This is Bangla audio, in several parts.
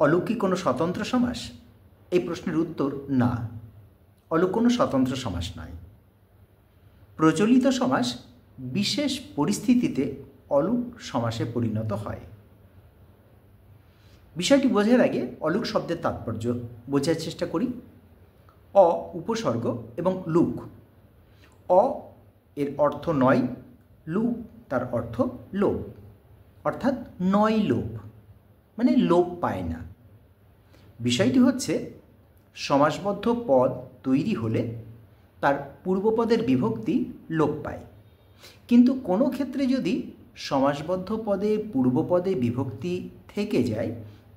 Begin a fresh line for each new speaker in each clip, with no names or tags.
অলুক কি কোনো স্বতন্ত্র সমাস? এই প্রশ্নের উত্তর না, অলুক কোনো স্বতন্ত্র সমাস নয়। প্রচলিত সমাস বিশেষ পরিস্থিতিতে অলুক সমাসে পরিণত হয়। বিষয়টি বোঝার আগে অলুক শব্দের তাৎপর্য বোঝার চেষ্টা করি। অ উপসর্গ এবং লুক। অ এর অর্থ নয়, লুক তার অর্থ লোভ, অর্থাৎ নয় লোভ, মানে লোভ পায় না। বিষয়টি হচ্ছে সমাসবদ্ধ পদ তৈরি হলে তার পূর্বপদের বিভক্তি লোপ পায়, কিন্তু কোনো ক্ষেত্রে যদি সমাসবদ্ধ পদে পূর্বপদে বিভক্তি থেকে যায়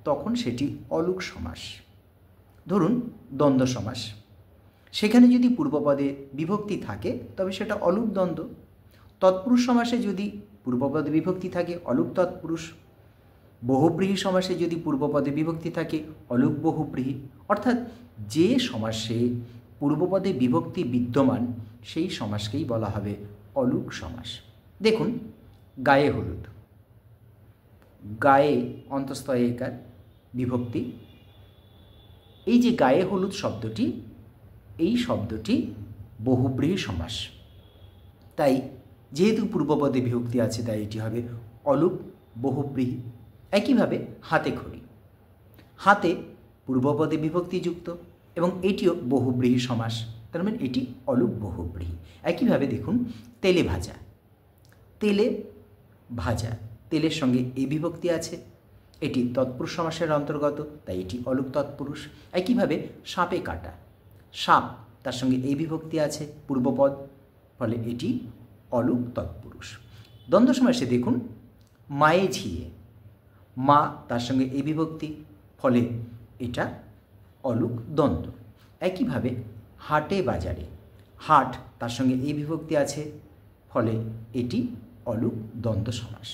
তখন সেটি অলুক সমাস। ধরুন দ্বন্দ্ব সমাস, সেখানে যদি পূর্বপদে বিভক্তি থাকে তবে সেটা অলুক দ্বন্দ্ব। তৎপুরুষ সমাসে যদি পূর্বপদে বিভক্তি থাকে অলুক তৎপুরুষ। বহুব্রীহি সমাসে যদি পূর্বপদে বিভক্তি থাকে অলুক বহুব্রীহি। অর্থাৎ যে সমাসে পূর্বপদে বিভক্তি বিদ্যমান সেই সমাসকেই বলা হবে অলুক সমাস। দেখুন, গায়ে হলুদ, গায়ে অন্তঃস্থ একার বিভক্তি। এই যে গায়ে হলুদ শব্দটি, এই শব্দটি বহুব্রীহি সমাস। তাই যেহেতু পূর্বপদে বিভক্তি আছে তাই এটি হবে অলুক বহুব্রীহি। একইভাবে হাতে খড়ি, হাতে পূর্বপদে বিভক্তিযুক্ত এবং এটিও বহুব্রীহি সমাস, তার মানে এটি অলুক বহুব্রীহি। একইভাবে দেখুন তেলে ভাজা, তেলে ভাজা, তেলের সঙ্গে এই বিভক্তি আছে, এটি তৎপুরুষ সমাসের অন্তর্গত, তাই এটি অলুক তৎপুরুষ। একইভাবে সাপে কাটা, সাপ তার সঙ্গে এই বিভক্তি আছে পূর্বপদ, ফলে এটি অলুক তৎপুরুষ। দ্বন্দ্ব সমাসে দেখুন মায়ে ঝিয়ে, মা তার সঙ্গে এই বিভক্তি, ফলে এটা অলুক দ্বন্দ্ব। একইভাবে হাটে বাজারে, হাট তার সঙ্গে এই বিভক্তি আছে, ফলে এটি অলুক দ্বন্দ্ব সমাস।